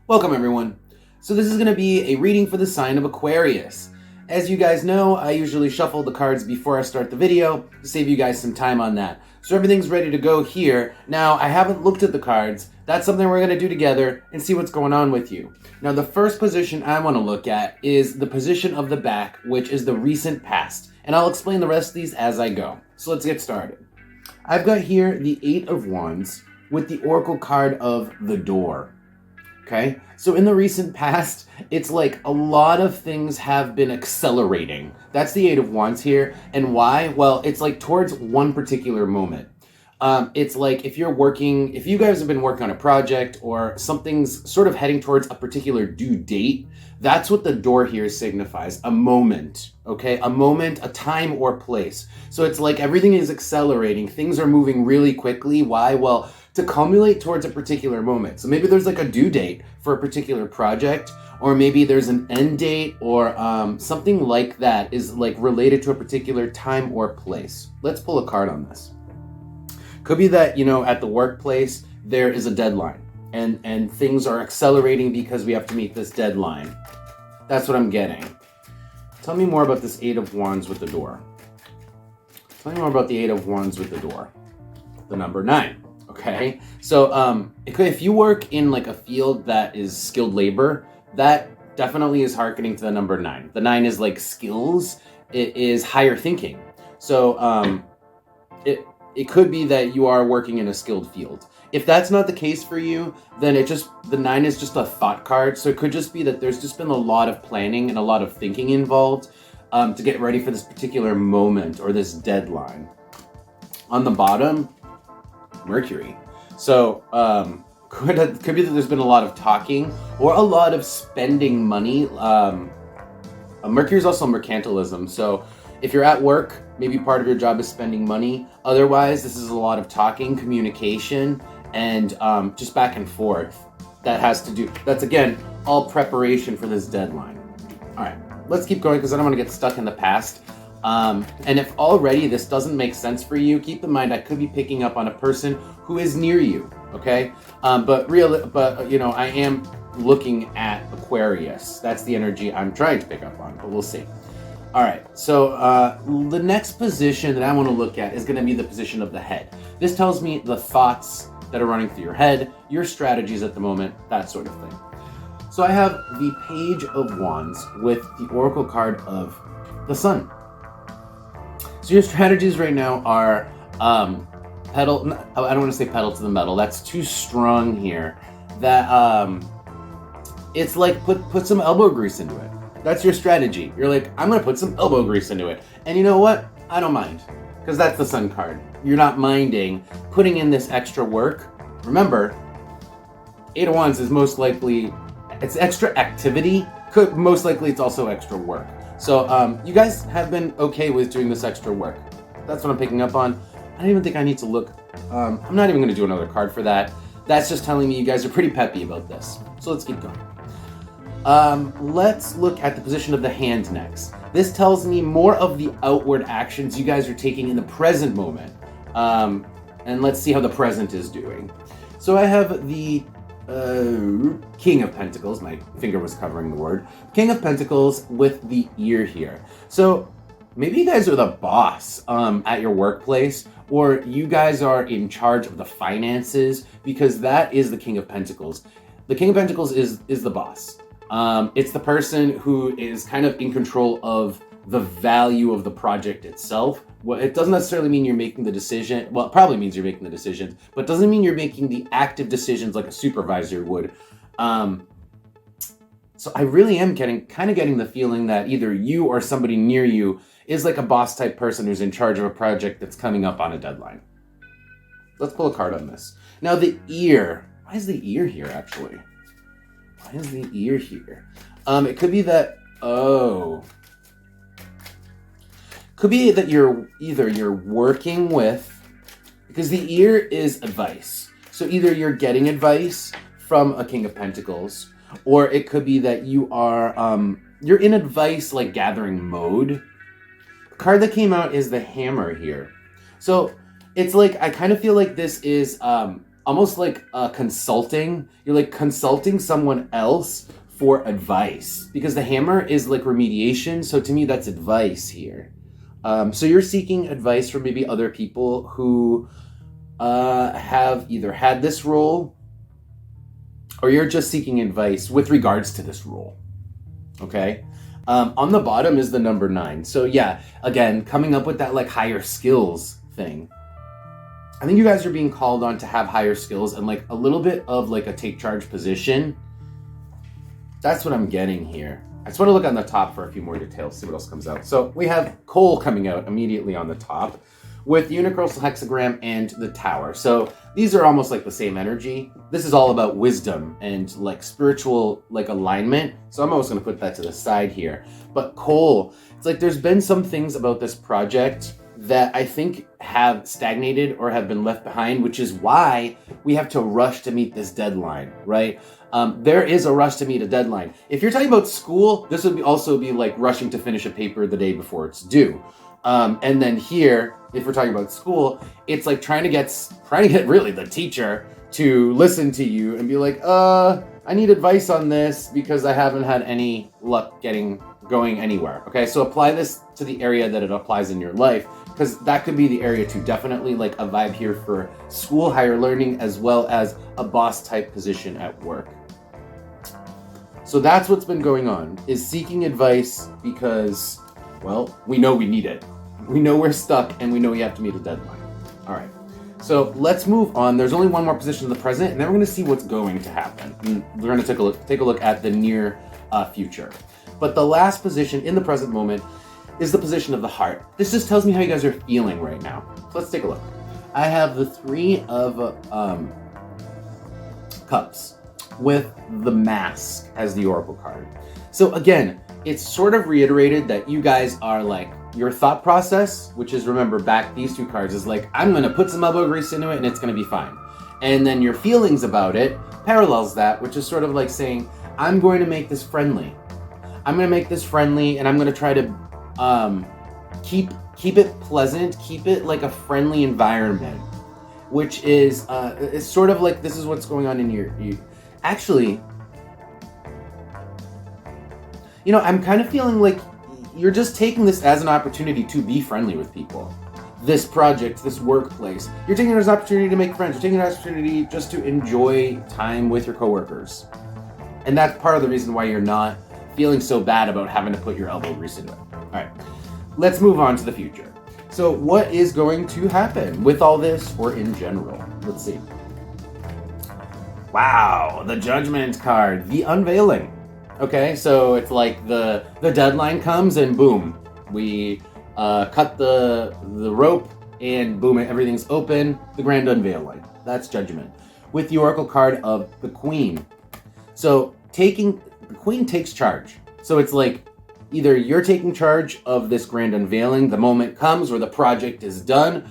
Welcome everyone. So this is going to be a reading for the sign of Aquarius. As you guys know, I usually shuffle the cards before I start the video to save you guys some time on that. So everything's ready to go here. Now, I haven't looked at the cards. That's something we're going to do together and see what's going on with you. Now, the first position I want to look at is the position of the back, which is the recent past. And I'll explain the rest of these as I go. So let's get started. I've got here the Eight of Wands with the Oracle card of the Door. Okay, so in the recent past, it's like a lot of things have been accelerating. That's the Eight of Wands here. And why? Well, it's like towards one particular moment. It's like if you guys have been working on a project or something's sort of heading towards a particular due date, that's what the door here signifies, a moment, okay? A moment, a time or place. So it's like everything is accelerating. Things are moving really quickly. Why? Well, to culminate towards a particular moment. So maybe there's like a due date for a particular project, or maybe there's an end date or something like that is like related to a particular time or place. Let's pull a card on this. Could be that, at the workplace, there is a deadline and things are accelerating because we have to meet this deadline. That's what I'm getting. Tell me more about this Eight of Wands with the Door. Tell me more about the Eight of Wands with the Door. The number 9. Okay, so if you work in like a field that is skilled labor, that definitely is hearkening to the number 9. The 9 is like skills. It is higher thinking. So it could be that you are working in a skilled field. If that's not the case for you, then the 9 is just a thought card. So it could just be that there's just been a lot of planning and a lot of thinking involved to get ready for this particular moment or this deadline. On the bottom, Mercury. So could be that there's been a lot of talking or a lot of spending money. Mercury is also mercantilism. So if you're at work, maybe part of your job is spending money. Otherwise, this is a lot of talking, communication, and just back and forth. That's again, all preparation for this deadline. All right, let's keep going because I don't want to get stuck in the past. And if already this doesn't make sense for you, keep in mind I could be picking up on a person who is near you, okay? But I am looking at Aquarius. That's the energy I'm trying to pick up on, but we'll see. All right, so the next position that I want to look at is going to be the position of the head. This tells me the thoughts that are running through your head, your strategies at the moment, that sort of thing. So I have the Page of Wands with the Oracle card of the Sun. So your strategies right now are pedal. I don't want to say pedal to the metal. That's too strong here. That it's like put some elbow grease into it. That's your strategy. You're like, I'm gonna put some elbow grease into it. And you know what? I don't mind, because that's the Sun card. You're not minding putting in this extra work. Remember, Eight of Wands is most likely it's extra activity. Most likely it's also extra work. So you guys have been okay with doing this extra work. That's what I'm picking up on. I don't even think I need to look. I'm not even going to do another card for that. That's just telling me you guys are pretty peppy about this. So let's keep going. Let's look at the position of the hand next. This tells me more of the outward actions you guys are taking in the present moment. And let's see how the present is doing. So I have the King of Pentacles. My finger was covering the word. King of Pentacles with the ear here. So maybe you guys are the boss at your workplace, or you guys are in charge of the finances, because that is the King of Pentacles. The King of Pentacles is the boss. It's the person who is kind of in control of the value of the project itself. Well, it doesn't necessarily mean you're making the decision. Well, it probably means you're making the decisions, but doesn't mean you're making the active decisions like a supervisor would. So I really am getting the feeling that either you or somebody near you is like a boss type person who's in charge of a project that's coming up on a deadline. Let's pull a card on this. Now the ear. Why is the ear here actually? Why is the ear here? It could be that, could be that you're working with, because the ear is advice. So either you're getting advice from a King of Pentacles, or it could be that you are, you're in advice like gathering mode. The card that came out is the Hammer here. So it's like, I kind of feel like this is a almost like consulting. You're like consulting someone else for advice, because the hammer is like remediation. So to me, that's advice here. So you're seeking advice from maybe other people who have either had this role, or you're just seeking advice with regards to this role. Okay. On the bottom is the number 9. So yeah, again, coming up with that like higher skills thing. I think you guys are being called on to have higher skills and like a little bit of like a take charge position. That's what I'm getting here. I just want to look on the top for a few more details, see what else comes out. So we have coal coming out immediately on the top with universal hexagram and the tower. So these are almost like the same energy. This is all about wisdom and like spiritual like alignment. So I'm always going to put that to the side here. But coal, it's like there's been some things about this project that I think have stagnated or have been left behind, which is why we have to rush to meet this deadline, right? There is a rush to meet a deadline. If you're talking about school, this would also be like rushing to finish a paper the day before it's due. And then here, if we're talking about school, it's like trying to get really the teacher to listen to you and be like, I need advice on this because I haven't had any luck going anywhere. Okay, so apply this to the area that it applies in your life, because that could be the area too. Definitely like a vibe here for school, higher learning, as well as a boss type position at work. So that's what's been going on, is seeking advice because, well, we know we need it. We know we're stuck and we know we have to meet a deadline. All right, so let's move on. There's only one more position in the present, and then we're going to see what's going to happen. And we're going to take a look at the near future. But the last position in the present moment is the position of the heart. This just tells me how you guys are feeling right now. So let's take a look. I have the 3 of Cups with the Mask as the Oracle card. So again, it's sort of reiterated that you guys are like, your thought process, which is, remember back these 2 cards, is like, I'm going to put some elbow grease into it and it's going to be fine. And then your feelings about it parallels that, which is sort of like saying, I'm going to make this friendly. I'm going to make this friendly, and I'm going to try to keep it pleasant, keep it like a friendly environment, which is it's sort of like this is what's going on in your actually, you know, I'm kind of feeling like you're just taking this as an opportunity to be friendly with people. This project, this workplace, you're taking it as an opportunity to make friends. You're taking it as an opportunity just to enjoy time with your coworkers. And that's part of the reason why you're not feeling so bad about having to put your elbow grease into it. All right, let's move on to the future. So what is going to happen with all this, or in general? Let's see. Wow, the Judgment card, the unveiling. Okay, so it's like the deadline comes and boom, we cut the rope and boom, everything's open, the grand unveiling. That's Judgment. With the Oracle card of the Queen. So the Queen takes charge. So it's like either you're taking charge of this grand unveiling, the moment comes where the project is done,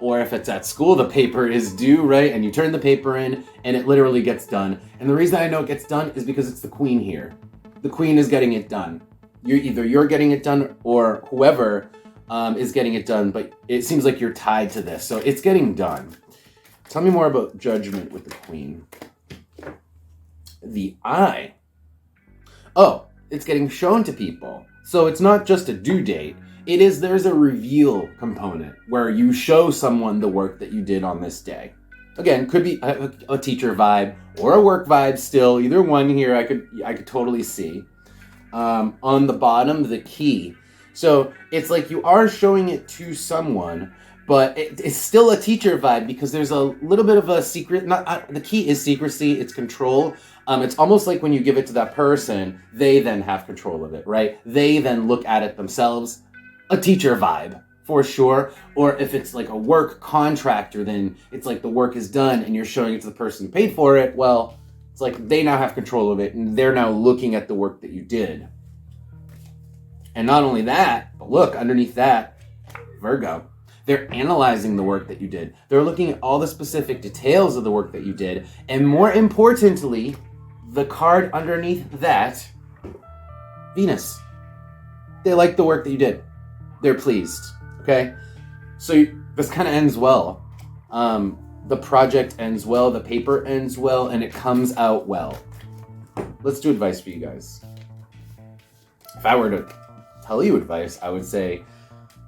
or if it's at school, the paper is due, right? And you turn the paper in and it literally gets done. And the reason I know it gets done is because it's the Queen here. The Queen is getting it done. You're getting it done, or whoever is getting it done, but it seems like you're tied to this. So it's getting done. Tell me more about Judgment with the Queen. The Eye. Oh, it's getting shown to people. So it's not just a due date. There's a reveal component where you show someone the work that you did on this day. Again, could be a teacher vibe or a work vibe still. Either one here I could totally see. On the bottom, the key. So it's like you are showing it to someone, but it's still a teacher vibe because there's a little bit of a secret. The key is secrecy, it's control. It's almost like when you give it to that person, they then have control of it, right? They then look at it themselves. A teacher vibe, for sure. Or if it's like a work contractor, then it's like the work is done and you're showing it to the person who paid for it. Well, it's like they now have control of it and they're now looking at the work that you did. And not only that, but look, underneath that, Virgo. They're analyzing the work that you did. They're looking at all the specific details of the work that you did. And more importantly, the card underneath that, Venus. They like the work that you did. They're pleased, okay? So this kind of ends well. the project ends well, the paper ends well, and it comes out well. Let's do advice for you guys. If I were to tell you advice, I would say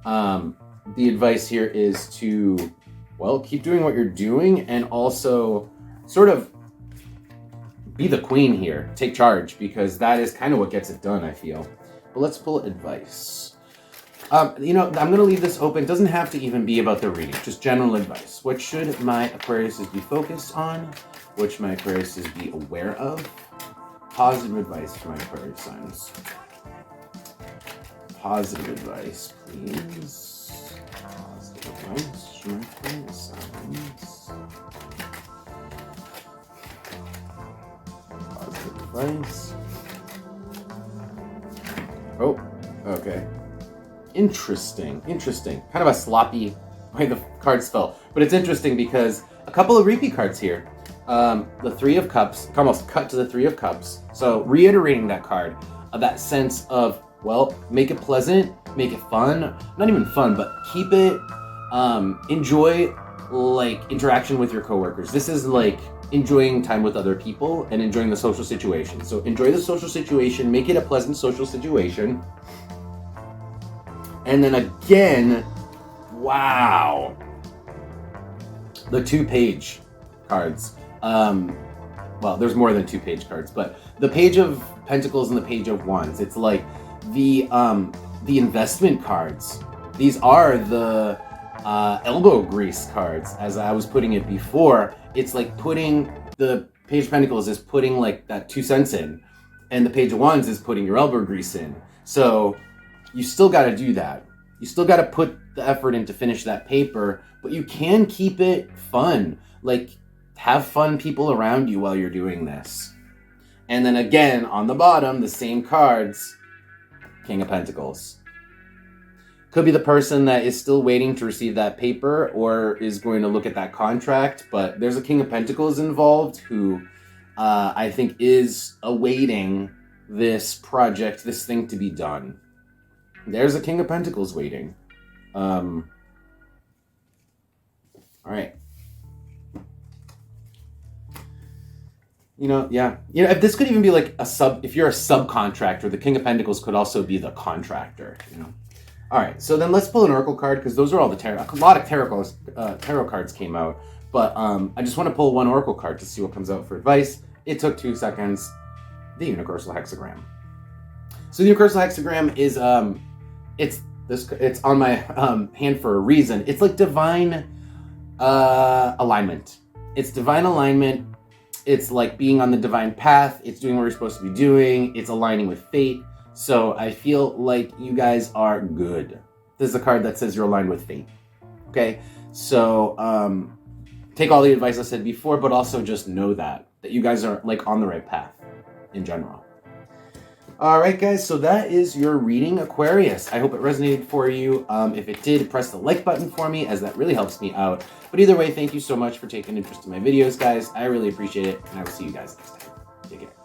the advice here is to, well, keep doing what you're doing and also sort of be the queen here. Take charge, because that is kind of what gets it done, I feel. But let's pull advice. You know, I'm going to leave this open. It doesn't have to even be about the reading, just general advice. What should my Aquariuses be focused on? What should my Aquariuses be aware of? Positive advice for my Aquarius signs. Positive advice, please. Positive advice for my Aquarius signs. Positive advice. Oh, okay. Interesting. Kind of a sloppy way the cards fell. But it's interesting because a couple of repeat cards here. The Three of Cups, almost cut to the Three of Cups. So reiterating that card, that sense of, well, make it pleasant, make it fun. Not even fun, but keep it, enjoy like interaction with your coworkers. This is like enjoying time with other people and enjoying the social situation. So enjoy the social situation, make it a pleasant social situation. And then again, wow, the 2-page cards. Well, there's more than 2-page cards, but the Page of Pentacles and the Page of Wands. It's like the investment cards. These are the elbow grease cards, as I was putting it before. It's like putting the Page of Pentacles is putting like that 2 cents in, and the Page of Wands is putting your elbow grease in. So you still got to do that. You still got to put the effort in to finish that paper, but you can keep it fun. Like, have fun people around you while you're doing this. And then again, on the bottom, the same cards, King of Pentacles. Could be the person that is still waiting to receive that paper or is going to look at that contract, but there's a King of Pentacles involved who I think is awaiting this project, this thing to be done. There's a King of Pentacles waiting. All right. You know, yeah. You know, if this could even be like if you're a subcontractor, the King of Pentacles could also be the contractor, you know. All right, so then let's pull an Oracle card, because those are all the tarot. A lot of tarot cards came out, but I just want to pull one Oracle card to see what comes out for advice. It took 2 seconds. The Universal Hexagram. So the Universal Hexagram is it's on my hand for a reason. It's like divine alignment. It's divine alignment. It's like being on the divine path. It's doing what you're supposed to be doing. It's aligning with fate. So I feel like you guys are good. This is a card that says you're aligned with fate. Okay? So take all the advice I said before, but also just know that you guys are like on the right path in general. All right, guys, so that is your reading, Aquarius. I hope it resonated for you. If it did, press the like button for me, as that really helps me out. But either way, thank you so much for taking interest in my videos, guys. I really appreciate it, and I will see you guys next time. Take care.